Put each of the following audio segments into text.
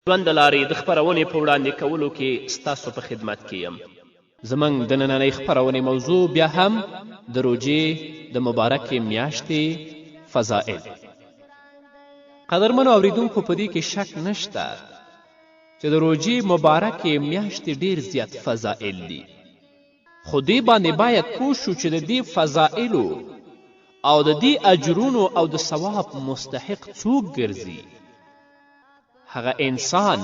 ژوند د لارې د خپرونې په وړاندې کولو کې ستاسو په خدمت کې یم. زموږ د نننۍ خپرونې موضوع بیا هم د روژې د مبارکې میاشتې فضائل. قدرمنو اوریدونکو، په دې کې شک نشته چې د روژې مبارکې میاشتې ډیر زیات فضائل دي، خو دې باندې باید پوه شو چې د دې فضائلو او د دې اجرونو او د ثواب مستحق څوک ګرځي. هغه انسان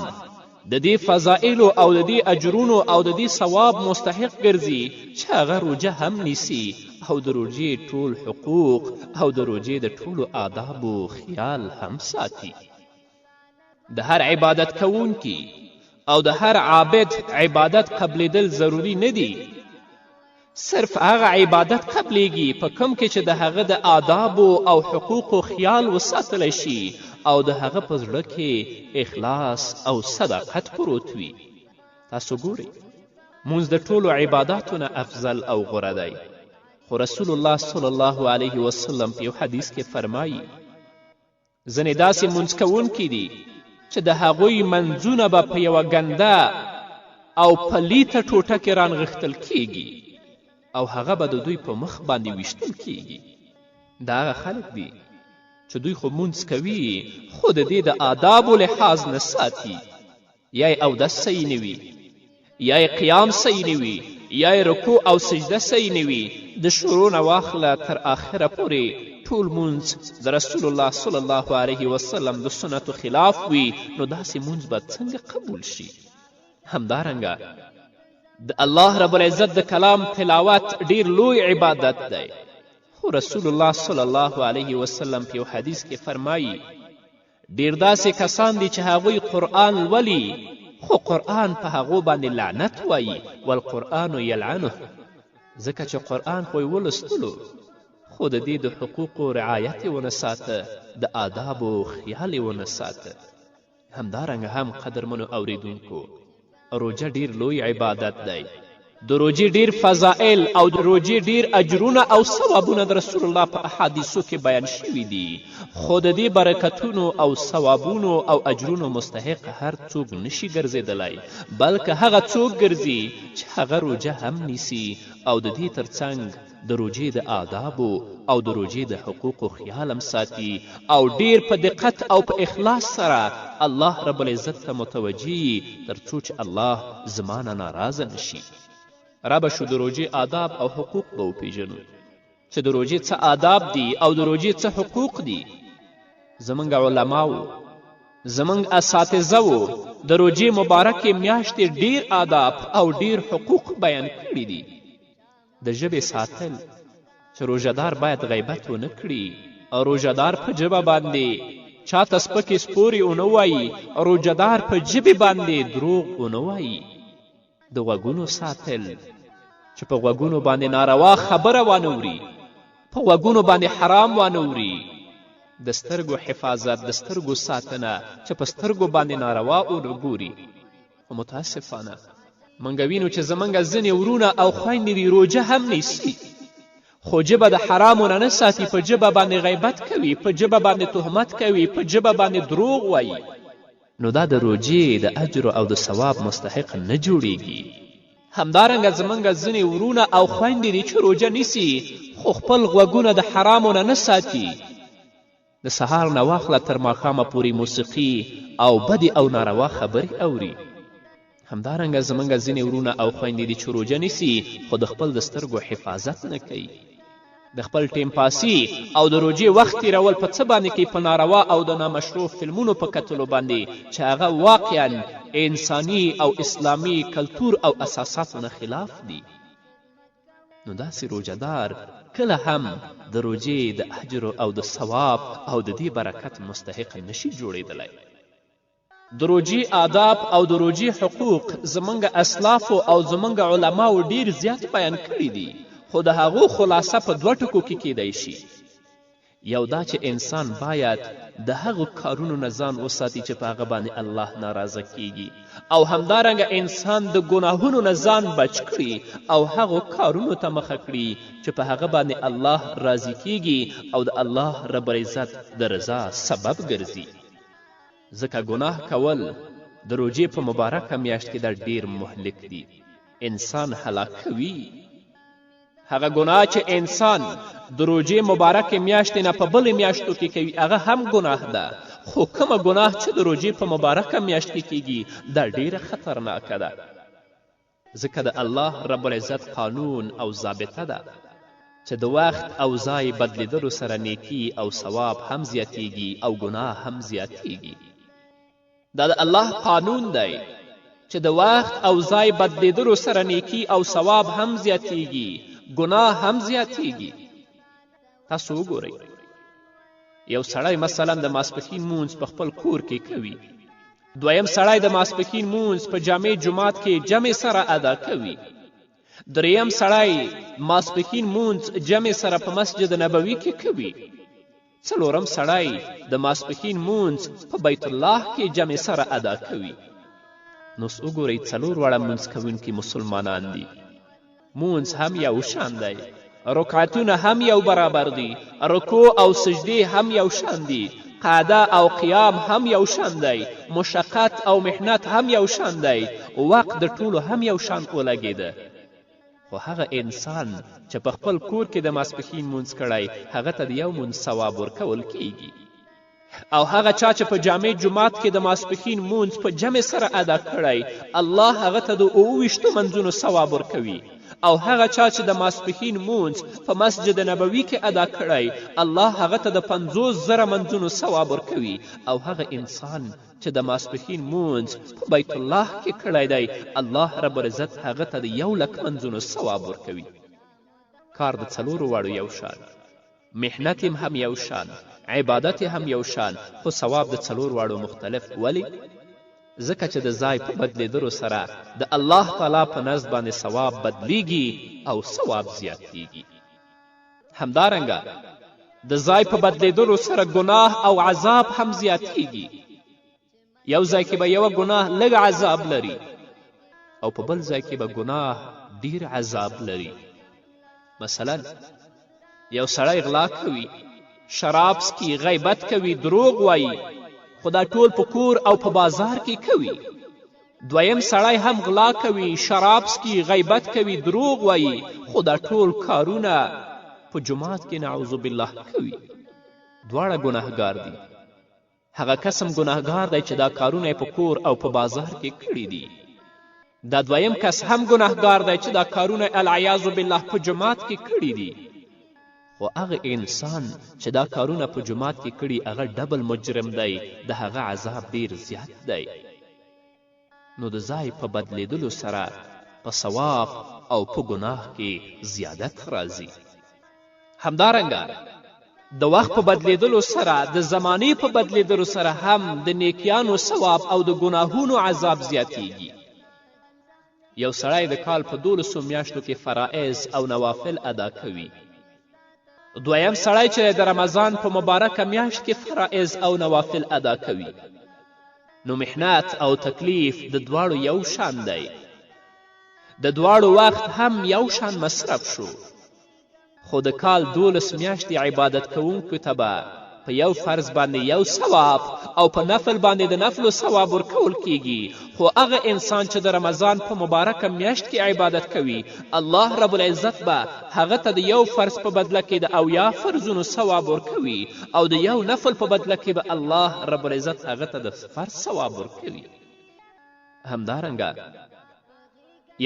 د دې فضائلو او د دې اجرونو او د دې ثواب مستحق ګرځي چې هغه روژه هم نیسي او د روژې ټول حقوق او د روژې د ټولو آدابو خیال هم ساتي. د هر عبادت کوونکي او د هر عابد عبادت قبلیدل ضروری نه دی. صرف هغه عبادت قبلیږي په کوم کې چې د هغه د آدابو او حقوقو خیال وساتلی شي او د هغه په زړه کې اخلاص او صداقت پروت وي. تاسو ګورئ، مونځ د ټولو عباداتو نه افضل او غوره دی، خو رسول الله صلی الله علیه وسلم په یو حدیث کې فرمایي ځینې داسې مونځ کوونکي دي چې د هغوی منځونه به په یوه ګنده او پلیته ټوټه کې رانغښتل کیږي او هغه به د دوی په مخ باندې ویشتل کیږي. دا هغه خلک دي چې دوی خو مونځ کوي خو د دې د آدابو لحاظ نه ساتي. یا یې اودس صحیح نه وي، یا یې قیام صحیح نه وي، یا یې رکوع او سجده صحیح نه وي. د شروع نه واخله تر آخره پورې ټول مونځ د رسول الله صلی الله علیه وسلم د سنتو خلاف وي، نو داسې مونځ به څنګه قبول شي؟ همدارنګه د الله رب العزت د کلام تلاوت ډیر لوی عبادت دی، خو رسول الله صلی الله علیه وسلم په یو حدیث کې فرمایي ډیر داسې کسان دي چې هغوی قرآن لولي خو قرآن په هغو باندې لعنت وایي، والقرآن یلعنه، ځکه چې قرآن خو یې ولوستلو خو د دې د حقوقو رعایت یې ونه ساته، د آدابو خیال یې ونه ساته. همدارنګه هم قدرمنو اوریدونکو، روژه ډیر لوی عبادت دی. د روژې ډیر فضائل او د روژې ډیر اجرونه او ثوابونه د رسول الله په احادیثو کې بیان شوي دي، خو د دې برکتونو او ثوابونو او اجرونو مستحق هر څوک نشي ګرځېدلی، بلکې هغه څوک ګرځي چې هغه روژه هم نیسي او د دې ترڅنګ د روژې د آدابو او د روژې د حقوقو خیال هم ساتي او ډیر په دقت او په اخلاص سره الله رب العزت ته متوجه تر څو چې الله زما نه ناراضه نشي. رابه شو د روژې آداب او حقوق به وپیژنو چې د روژې څه آداب دي او د روژې څه حقوق دي. زموږ علماو، زموږ اساتذهو د روژې مبارکې میاشتې ډیر آداب او ډیر حقوق بیان کړي دي. د ژبې ساتل چې روژهدار باید غیبت ونه کړي، او روژهدار په ژبه باندې چاته سپکې سپورې ونه وایي، روژهدار په ژبې باندې دروغ ونه وایي. د غوږونو ساتل چې په غوږونو باندې ناروا خبره وانوري، په غوږونو باندې حرام وانوري. د سترګو حفاظت، د سترګو ساتنه چې په سترګو باندې ناروا ونه ګوري. خو متاسفانه موږ وینو چې زموږ ځینې ورونه او خویندې دي روژه هم نیسي خو ژبه د حرامو نه ساتي، په ژبه باندې غیبت کوي، په ژبه باندې تهمت کوي، په ژبه باندې دروغ وایي. نو دا د روژې د اجر او د ثواب مستحق نه جوړیږي. همدارنګه زموږ ځینې ورونه او خویندې دي چې روژه نیسي خو خپل غوږونه د حرامو نه ساتي. د سهار نه واخله تر ماښامه پورې موسیقي او بدې او ناروا خبرې اوري. همدارنګه زموږ ځینې ورونه او خویندې دي چې روژه نیسي خو د خپل د سترګو حفاظت نه کوي. د خپل ټیم پاسي او د روژې وخت تېرول په څه باندې کوي؟ په ناروا او د نامشروع فلمونو په کتلو باندې چې هغه واقعا انساني او اسلامي کلتور او اساساتو نه خلاف دي. نو داسې روژهدار کله هم د روژې د اجر او د ثواب او د دې برکت مستحق نشي جوړېدلی. د روژې آداب او د روژې حقوق زموږ اسلافو او زموږ علماو ډیر زیات بیان کړي دي، خو د هغو خلاصه په دوه ټکو کې کیدی شي. یو دا چې انسان باید د هغو کارونو نه ځان وساتي چې په هغه باندې الله ناراضه کیږي، او همدارنګه انسان د ګناهونو نه ځان بچ کړي او هغو کارونو ته مخه کړي چې په هغه باندې الله راضي کیږي او د الله رب العزت د رضا سبب ګرځي. ځکه ګناه کول د روژې په مبارکه میاشت کې دا ډیر مهلک دي، انسان هلاکوي. هغه ګناه چې انسان د روژې مبارکې میاشتې نه په بلې میاشتو کې کوي هغه هم ګناه ده، خو کومه ګناه چې د روژې په مبارکه میاشت کې کیږي دا ډیره خطرناکه ده، ځکه د الله رب العزت قانون او ضابطه ده چې د وخت او ځای بدلیدلو سره نیکي او ثواب هم زیاتیږي او ګناه هم زیاتیږي. دا د الله قانون دی چې د وخت او ځای بدلیدلو سره نیکي او ثواب هم زیاتیږي، ګناه هم زیاتیږي. تاسو وګورئ، یو سړی مثلا د ماسپښین مونځ په خپل کور کې کوي، دویم سړی د ماسپښین مونځ په جامع جومات کې جمع سره ادا کوي، دریم سړی ماسپښین مونځ جمع سره په مسجد نبوي کې کوي، څلورم سړی د ماسپښین مونځ په بیت الله کې جمع سره ادا کوي. نو وګورئ څلور واړه مونځ کوونکي مسلمانان دي، مونځ هم یو شان دی، رکعتونه هم یو برابر دي، رکوع او سجدې هم یو شان دي، قعده او قیام هم یو شان دی، مشقت او محنت هم یو شان دی، وقت د ټولو هم یو شان ولګېده. خو هغه انسان چې په خپل کور کې د ماسپښین مونځ کړی هغه ته د یو مونځ ثواب ورکول کیږي، او هغه چا چې په جامع جومات کې د ماسپښین مونځ په جمع سره ادا کړی الله هغه ته د 28 منځونو ثواب ورکوي، او هغه چا چې د ماسپښین مونځ په مسجد نبوي کې ادا کړی الله هغه ته د 50,000 منځونو ثواب ورکوي، او هغه انسان چې د ماسپښین مونځ په بیت الله کې کړی دی الله رب العزت هغه ته د 100,000 منځونو ثواب ورکوي. کار د څلورو واړو یو شان، محنت هم یو شان، عبادت هم یو شان، خو ثواب د څلور واړو مختلف. ولی؟ ځکه چې د ځای په بدلیدلو سره د الله تعالی په نزد باندې ثواب بدلیږي او ثواب زیاتیږي. همدارنګه د ځای په بدلیدلو سره ګناه او عذاب هم زیاتیږي. یو ځای کې به یوه ګناه لږ عذاب لري او په بل ځای کې به ګناه ډیر عذاب لري. مثلا یو سړی غلا کوي، شراب څکي، غیبت کوي، دروغ وایي، خو دا ټول په کور او په بازار کې کوي. دویم سړی هم غلا کوي، شراب څکي، غیبت کوي، دروغ وایي، خو دا ټول کارونه په جومات کې نعوذ بالله کوي. دواړه ګناهګار دي. هغه قسم ګناهګار دی چې دا کارونه په کور او په بازار کې کړي دي. دا دویم کس هم ګناهګار دی چې دا کارونه العیاذ بالله په جومات کې کړي دي. خو هغه انسان چې دا کارونه په جومات کې کړي هغه ډبل مجرم دی، د هغه عذاب ډیر زیات دی. نو د ځای په بدلیدلو سره په ثواب او په ګناه کې زیادت راځي. همدارنګه د وخت په بدلیدلو سره د زمانې په بدلیدلو سره هم د نیکیانو ثواب او د ګناهونو عذاب زیاتیږي. یو سړی د کال په 12 میاشتو کې فرائض او نوافل ادا کوي. دویم سړی چې د رمضان په مبارکه میاشت کې فرائض او نوافل ادا کوي. نو محنت او تکلیف د دواړو یو شان دی. د دواړو وخت هم یو شان مصرف شو. خو د کال 12 میاشتې عبادت کوونکو ته به په یو فرض باندې یو ثواب او په نفل باندې د نفلو ثواب ورکول کیږي. خو هغه انسان چې د رمضان په مبارکه میاشت کې عبادت کوي الله رب العزت به هغه ته د یو فرض په بدله کې د 80 فرضونو ثواب ورکوي، او د یو نفل په بدله کې به الله رب العزت هغه ته د فرض ثواب ورکوي. همدارنګه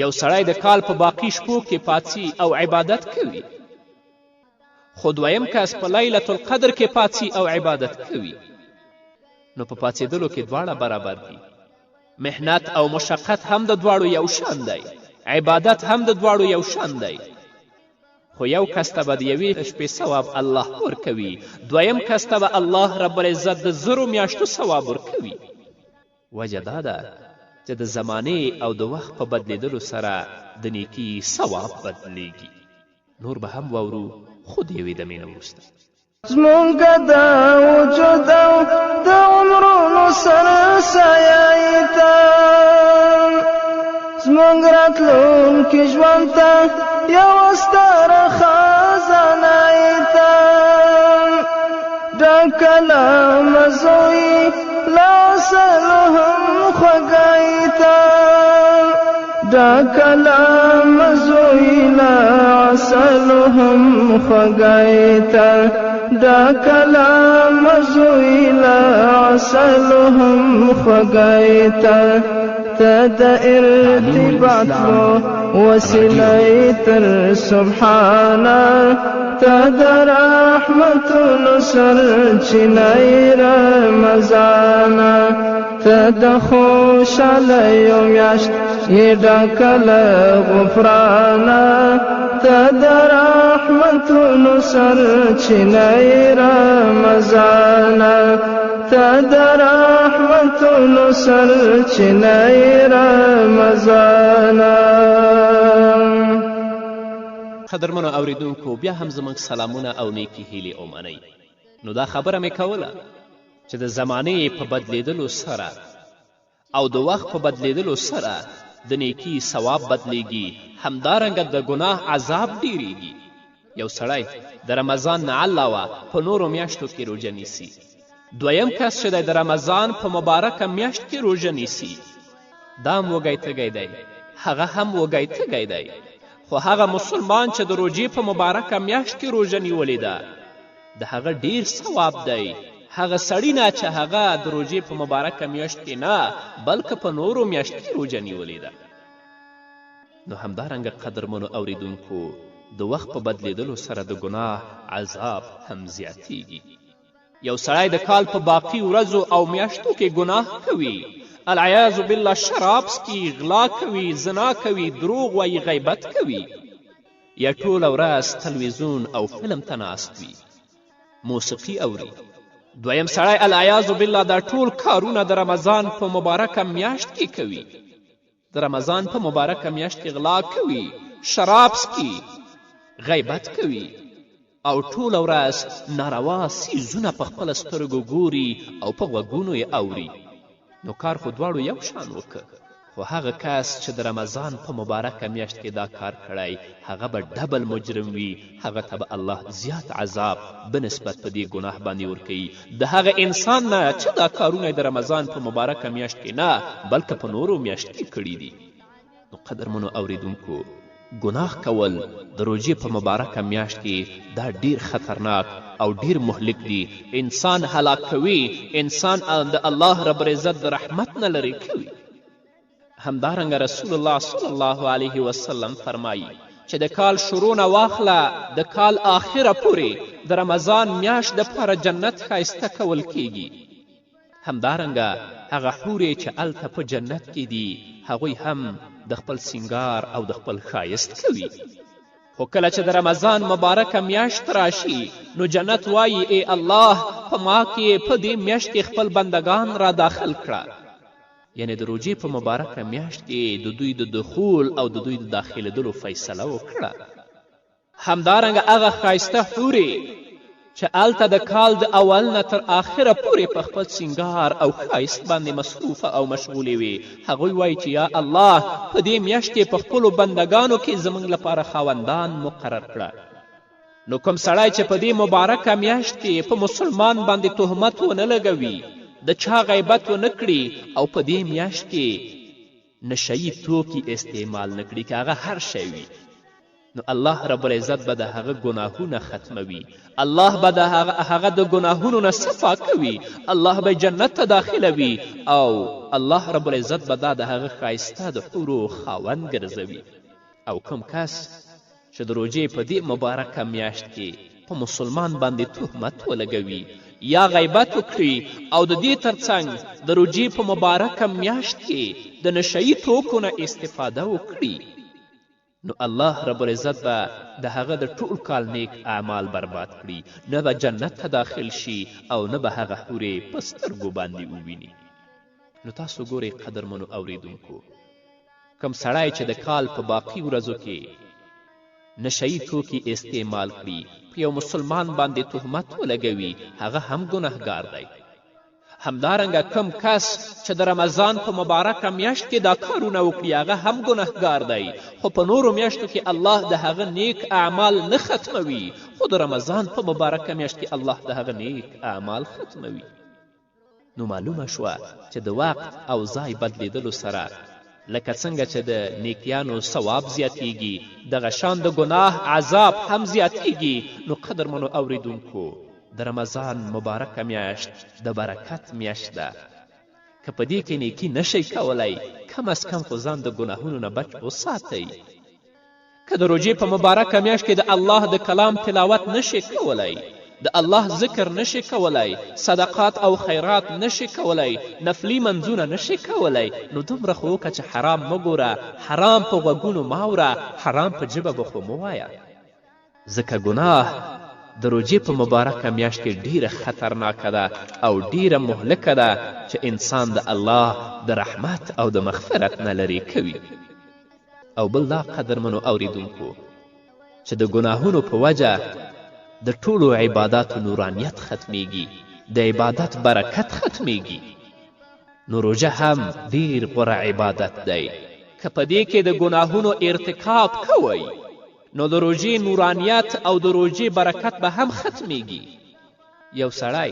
یو سړی د کال په باقی شپو کې پاڅي او عبادت کوي، خو دویم کس په لیلة القدر کې پاڅي او عبادت کوي. نو په پاڅېدلو کې دواړه برابر دي. محنت او مشقت هم د دواړو یو شان دی، عبادت هم د دواړو یو شان دی. خو یو کس ته به د یوې شپې ثواب الله ورکوي، دویم کس ته به الله رب العزت د 1000 میاشتو ثواب ورکوي. وجه دا ده چې د زمانې او د وخت په بدلیدلو سره د نیکي ثواب بدلیږي. نور به هم واورو خو د یوې دمې نه وروسته. زمونږ د وجود او د عمرونو سره سایه ته، زمونږ راتلونکي ژوند ته یوه ستره خزانه ته، ډکه له مزو یې له اصلو هم خوږه دا کلام زویلا عسلهم خگایتا دا کلام زویلا عسلهم خگایتا تد ارتباط وسیله تر سبحانا تد رحمت نصر چنای رمضانا تد خوشالی میاشت یہ ڈاکل غفرانا تد رحمت نصر چنای رمضانا تد رحمت نصر چنای رمضانا. قدرمنو اوریدونکو بیا هم زموږ سلامونه او نیکی هیلې او منئ. نو دا خبره مې کوله چې د زمانې په بدلیدلو سره او د وخت په بدلیدلو سره د نیکی ثواب بدلیږي، همدارنګه د ګناه عذاب ډیریږي. یو سړی د رمضان نه علاوه په نورو میاشتو کې روژه نیسي. دویم کس چې دی د رمضان په مبارکه میاشت کې روژه نیسي، دا هم وږی تږی دی، هغه هم وږی تږی دی. خو هغه مسلمان چې د روژې په مبارکه میاشت کې روژه نیولې ده، د هغه ډیر ثواب دی هغه سړي نه چې هغه د روژې په مبارکه میاشت کې نه بلکې په نورو میاشت کې روژه نیولې ده. نو همدارنګه قدرمنو اوریدونکو د وخت په بدلیدلو سره د ګناه عذاب هم زیاتیږي. یو سړی د کال په باقي ورځو او میاشتو کې ګناه کوي، العیاذ بالله شراب څکي، غلا کوي، زنا کوي، دروغ وایي، غیبت کوي، یا ټوله ورځ تلویزیون او فلم ته ناست وي، موسیقي اوري. دویم سړی العیاذ بالله دا ټول کارونه د رمضان په مبارکه میاشت کې کوي. د رمضان په مبارکه میاشت کې غلا کوي، شراب څکي، غیبت کوي او ټوله ورځ ناروا څیزونه په خپله سترګو ګوري او په غوږونو یې اوري. نو کار خو دواړو یو شان وکړه، خو هغه کس چې د رمضان په مبارکه میاشت کې دا کار کړی هغه به ډبل مجرم وي، هغه ته به الله زیات عذاب بنسبت په دې ګناه باندې ورکوي د هغه انسان نه چې دا کارونه د رمضان په مبارکه میاشت کې نه بلکې په نورو میاشت کې کړي دي. نو قدرمنو اوریدونکو ګناه کول د روژې په مبارکه میاشت کې دا ډیر خطرناک او ډیر مهلک دي، انسان هلاک کوي، انسان د الله رب العزت د رحمت نه لرې کوي. همدارنګه رسول الله صلی الله علیه وسلم فرمایي چې د کال شروع نه واخله د کال آخره پورې د رمضان میاشت دپاره جنت ښایسته کول کیږي. همدارنګه هغه حورې چې هلته په جنت کې دي هغوی هم د خپل سینګار او د خپل ښایست کوي. خو کله چې د رمضان مبارکه میاشت راشي نو جنت وایي ای الله په ما کې په دې میاشت کې خپل بندگان را داخل کړه. یعنی د روژې په مبارکه میاشت کې د دوی د دخول او د دوی د داخلېدلو فیصله وکړه. همدارنګه هغه ښایسته حورې چې هلته د کال د اول نه تر آخره پورې په خپل سینګار او ښایست باندې مصروفه او مشغولې وي، هغوی وایي چې یا الله په دې میاشت کې په خپلو بندګانو کې زموږ لپاره خاوندان مقرر کړه. نو کوم سړی چې په دې مبارکه میاشت کې په مسلمان باندې تهمت ونه لګوي، د چا غیبت ونه کړي او په دې میاشت کې نشهیي توکي استعمال نه کړي، که هغه هر شی وي، نو الله رب العزت به د هغه ګناهونه ختموي، الله به د هغه د ګناهونو نه صفا کوي، الله به جنت ته داخلوي او الله رب العزت به دا د هغه ښایسته د حورو خاوند ګرځوي. او کوم کس چې د روژې په دې مبارکه میاشت کې په مسلمان باندې تهمت ولګوي یا غیبت وکړي او د دې ترڅنګ د روژې په مبارکه میاشت کې د نشهیي توکو نه استفاده وکړي، نو الله رب العزت به د هغه د ټول کال نیک اعمال برباد کړي، نه به جنت ته داخل شي او نه به هغه حورې په سترګو باندې وویني. نو تاسو ګورئ قدرمنو اوریدونکو، کم سړی چې د کال په باقي ورځو کې نشهیي توکي استعمال کړي، په یو مسلمان باندې تهمت ولګوي، هغه هم ګنهګار دی. همدارنګه کم کس چې د رمضان په مبارکه میاشت کې دا کارونه وکړي هغه هم ګنهګار دی، خو په نورو میاشتو کې الله د هغه نیک اعمال نه ختموي، خو د رمضان په مبارکه میاشت کې الله د هغه نیک اعمال ختموي. نو معلومه شوه چې د وخت او ځای بدلیدلو سره لکه څنګه چې د نیکیانو ثواب زیاتیږي دغه شان د ګناه عذاب هم زیاتیږي. نو قدرمنو اوریدونکو د رمضان مبارکه میاشت د برکت میاشت ده. که په دې کې نیکي نشئ کولی کم از کم خو ځان د ګناهونو نه بچ وساتئ. که د روژې په مبارکه میاشت کې د الله د کلام تلاوت نشئ کولی، د الله ذکر نشئ کولی، صدقات او خیرات نشئ کولی، نفلي منځونه نشئ کولی، نو دومره خو وکړه چې حرام مه ګوره، حرام په غوږونو مه اوره، حرام په ژبه به خو مه وایه. ځکه ګناه د روژې په مبارکه میاشت کې ډیره خطرناکه ده او ډیره مهلکه ده چې انسان د الله د رحمت او د مغفرت نه لرې کوي. او بل دا قدرمنو اوریدونکو چې د ګناهونو په وجه د ټولو عباداتو نورانیت ختمیږي، د عبادت برکت ختمیږي. نو روژه هم ډیر غوره عبادت دی. که په دې کې د ګناهونو ارتکاب کوئ نو د روژې نورانیت او د روژې برکت به هم ختمیږي. یو سړی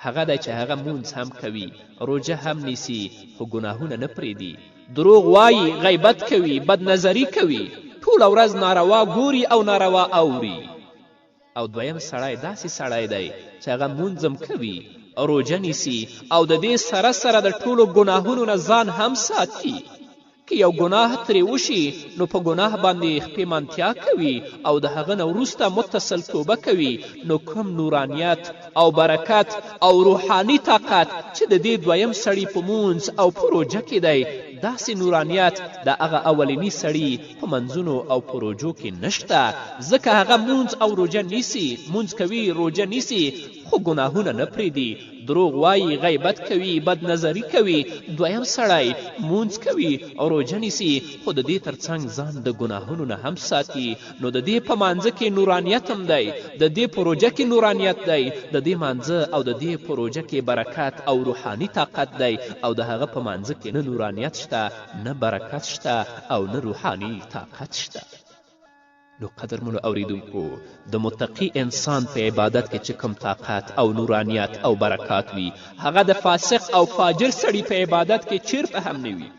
هغه دی چې هغه مونځ هم کوي، روژه هم نیسي، خو ګناهونه نه پرېږدي، دروغ وایي، غیبت کوي، بدنظري کوي، ټوله ورځ ناروا ګوري او ناروا اوري. او دویم سړی داسې سړی دی چې هغه مونځ هم کوي، روژه نیسي او د دې سره سره د ټولو ګناهونو نه ځان هم ساتي. که یو ګناه ترې وشي نو په ګناه باندې پښیمانتیا کوي او د هغه نه وروسته متصل توبه کوي. نو کوم نورانیت او برکت او روحاني طاقت چې د دې دویم سړي په مونځ او په روژه کې دی، داسې نورانیت د هغه اولیني سړي په منځونو او په روژو کې نشته. ځکه هغه مونځ او روژه نیسي، مونځ کوي، روژه نیسي، خو ګناهونه نه پرېږدي، دروغ وایي، غیبت کوي، بدنظري کوي. دویم سړی مونځ کوي او روژه نیسي، خو د دې ترڅنګ ځان د ګناهونو نه هم ساتي. نو د دې په مانځه کې نورانیت هم دی، د دې په روژه کې نورانیت دی، د دې مانځه او د دې په روژه کې برکت او روحاني طاقت دی. او د هغه په مانځه کې نه نورانیت شته، نه برکت شته او نه روحاني طاقت شته. نو قدرمنو اوریدونکو د متقي انسان په عبادت کې چې کوم طاقت او نورانیت او برکات وي، هغه د فاسق او فاجر سړي په عبادت کې چیرته هم نه وي.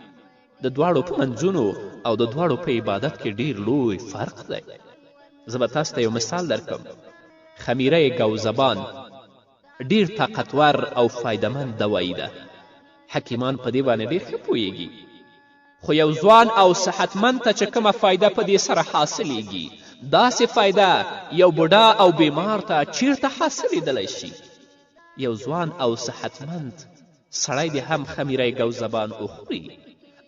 د دواړو په منځونو او د دواړو په عبادت کې ډیر لوی فرق دی. زه به تاسو ته یو مثال درکړم. خمیره ګوزبان ډیر طاقتور او فایدمند دوایي ده. حکیمان په دې باندې ډیر ښه پوهیږي. خو یو ځوان او صحتمند ته چې کومه فایده په دې سره حاصلیږي، داسې فایده یو بوډا او بیمار ته چیرته حاصلیدلی شي؟ یو ځوان او صحتمند سړی دې هم خمیره ګوزبان وخوري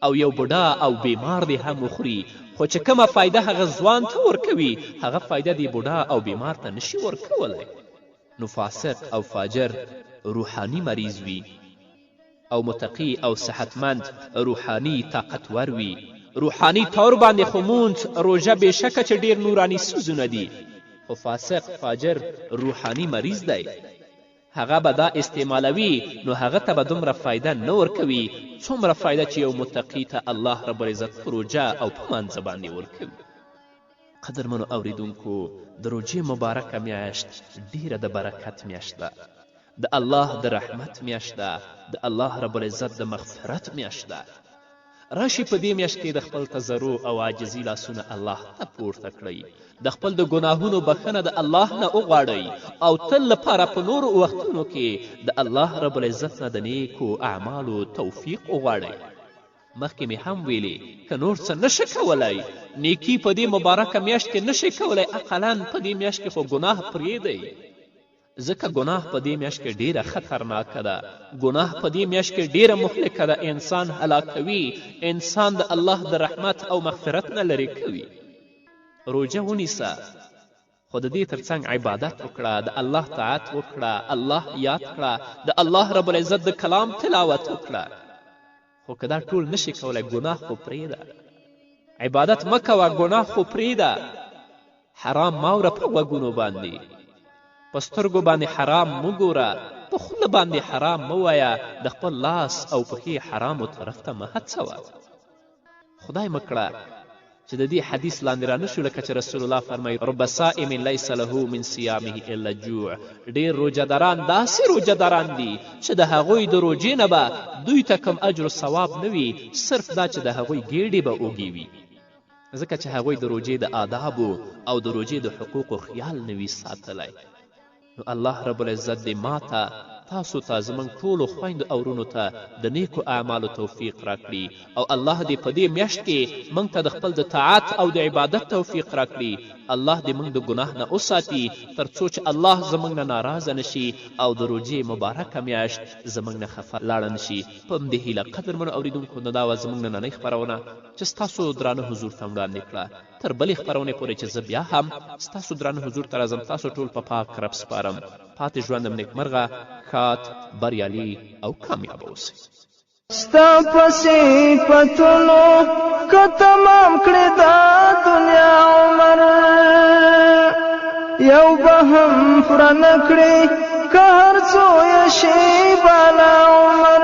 او یو بوډا او بیمار دې هم وخوري، خو چې کومه فایده هغه ځوان ته ورکوي، هغه فایده دې بوډا او بیمار ته نشي ورکولی. نو فاسق او فاجر روحاني مریض وي او متقی او صحتمند روحاني طاقتور وي. روحاني طور باندې خو مونځ روژه بېشکه چې ډېر نوراني څیزونه دي، خو فاسق فاجر روحاني مریض دی. هغه به دا استعمالوي نو هغه ته به دومره فایده نه ورکوي څومره فایده چې یو متقي ته الله رب العزت په روژه او په مانځه باندې ورکوي. قدرمنو اوریدونکو د روژې مبارکه میاشت ډیره د برکت میاشت ده، د الله د رحمت میاشت ده، د الله رب العزت د مغفرت میاشت ده. راشي په دې میاشت کې د خپل تضرع او عاجزي لاسونه الله ته پورته کړئ، د خپل د ګناهونو بخښنه د الله نه وغواړئ او تل لپاره په نورو وختونو کې د الله رب العزت نه د نیکو اعمالو توفیق وغواړئ. مخکې مې هم ویلې که نور څه نشه کولی، نیکي په دې مبارکه میاشت کې نشئ کولی، اقلا په دې میاشت کې خو ګناه پرېږدئ. ځکه ګناه په دې میاشت کې ډیره خطرناکه ده، ګناه په دې میاشت کې ډیره مهلکه ده، انسان هلاکوي، انسان د الله د رحمت او مغفرت نه لرې کوي. روژه ونیسه، خو د دې ترڅنګ عبادت وکړه، د الله طاعت وکړه، الله یاد کړه، د الله رب العزت د کلام تلاوت وکړه. خو که دا ټول نشي کولی، ګناه خو پرېږده، عبادت مه کوه، ګناه خو پرېږده، حرام مه اوره په غوږونو باندې، په سترګو باندې حرام مه ګوره، په خوله باندې حرام مه وایه، د خپل لاس او پښې حرامو طرف ته مه هڅوه. خدای مه کړه چې د دې حدیث لاندې رانشو لکه چې رسول الله فرمایي رب صائم لیس له من صیامه الا الجوع. ډېر روژهداران داسې روژهداران دي چې د هغوی د روژې نه به دوی ته کم اجر و ثواب نه وي، صرف دا چې د هغوی ګېډې به اوږې وي، ځکه چې هغوی د روژې د آدابو او د روژې د حقوقو خیال نه وي ساتلی. نو الله رب العزت دې ماته تاسو ته زموږ ټولو خویندو او ورونو ته د نیکو اعمالو توفیق راکړي او الله دې په دې میاشت کې موږ ته د خپل د طاعت او د عبادت توفیق راکړي. الله دې موږ د ګناه نه وساتي تر څو چې الله زموږ نه ناراضه نشي او د روژې مبارکه میاشت زموږ نه خفه لاړه نشي. په همدې هیله قدرمنو اوریدونکو نو دا وه زموږ نننۍ خپرونه چې ستاسو درانه حضور ته وړاندې کړه. تر بلې خپرونې پورې چې زه بیا هم ستاسو درانه حضور ته راځم، تاسو ټول په پاک رب سپارم. پاتې ژوندم نیکمرغه، ښاد، بریالي او کامیابه اوسئ. ستا په صفتونو که تمام کړې دا دنیا عمر، یو به هم پوره نه کړې که هر څو یې شي بالا عمر.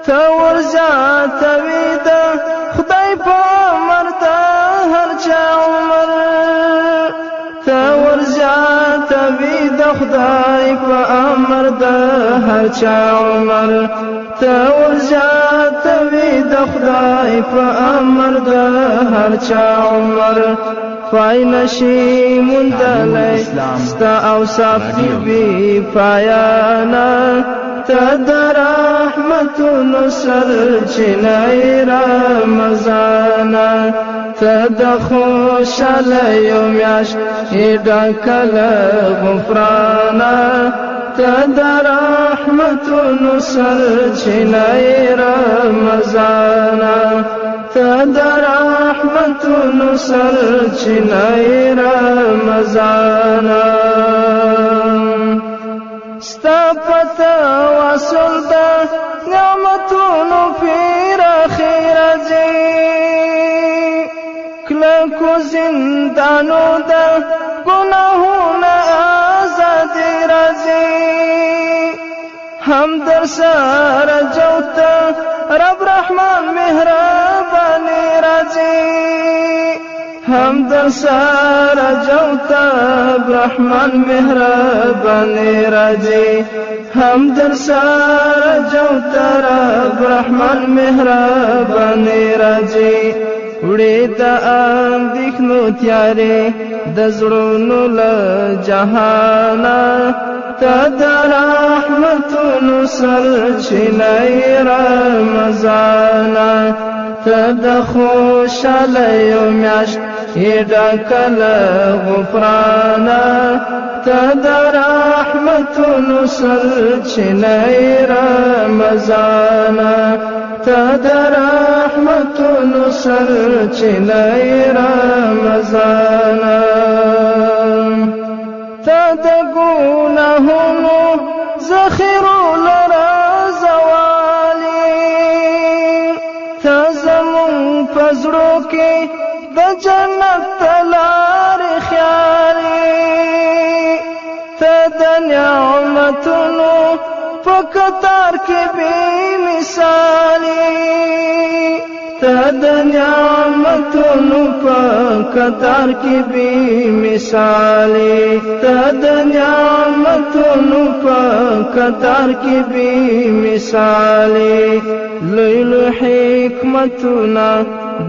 ته ورزیاتوي د خدای په امر د هر چا عمر، ته ورزیاتوي د خدای په امر د هر چا عمر، ته ورزیاتوي د خدای په امر د هر چا عمر. پای نشي موندلی ستا اوصاف دي بې پایانه، ته د رحمتونو سرچینه رمضانه، ته د خوشحالیو میاشت ډکه له غفرانه، ته د رحمتونو سرچینه رمضانه، ته د رحمتونو سرچینه رمضانه. ستا په تواصل د نعمتونو پیر اخیر راځي، کلکو زندانو د ګناهونه ازادي راځي، هم در سره جوته رب رحمان مهرباني راځي، هم در سره جوته رحمان مهرباني راځي، هم در سره جوته رحمان مهرباني راځي. وړې د اندېښنو تیارې د زړونو له جهانه، ته د رحمتونو سرچینه رمضانه، ته د خوشحالیو میاشت ډکه له غفرانه، ته د رحمتونو سرچینه رمضانه، ته د رحمتونو سرچینه رمضانه. ته د ګناهونو ذخیرو لره زوالي، ته زموږ په زړو کې د جنت د لارې خیالي، ته د نعمتونو په کتار کې بې مثالي، ته د نعمتونو په کتار کې بې مثالي، ته د نعمتونو په کتار کې بې مثالي. لوی لوی حکمتونه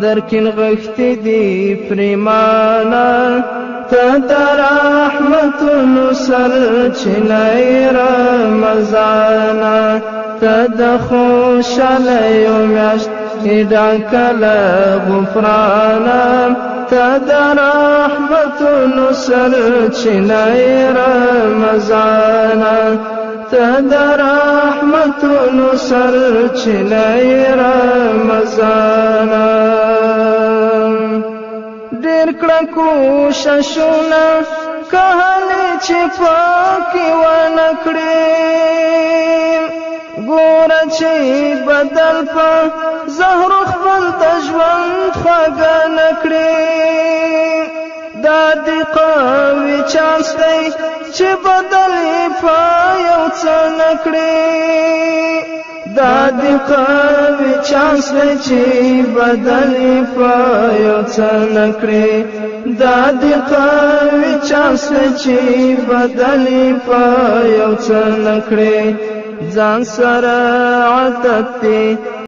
درکې نغښتې دي پرېمانه، ته د رحمتونو سرچینه رمضانه، ته د خوشحالیو میاشت ډکه له غفرانه، ته د رحمتونو سرچینه رمضانه، ته د رحمتونو سرچینه رمضانه. ډېر کړه کوششونه که هلې چې پاکې ونه کړې، ګوره چې بدل په زهرو خپل د ژوند خواږه نه کړې. دا دې قوي چانس دی چې بدل یې په یو څه نه کړې، دا دې قوي چانس دی چې بدل په یو څه نکړي دا دی قوي چانس دی چې بدل په یو څه نکړي ځان سره عادت دی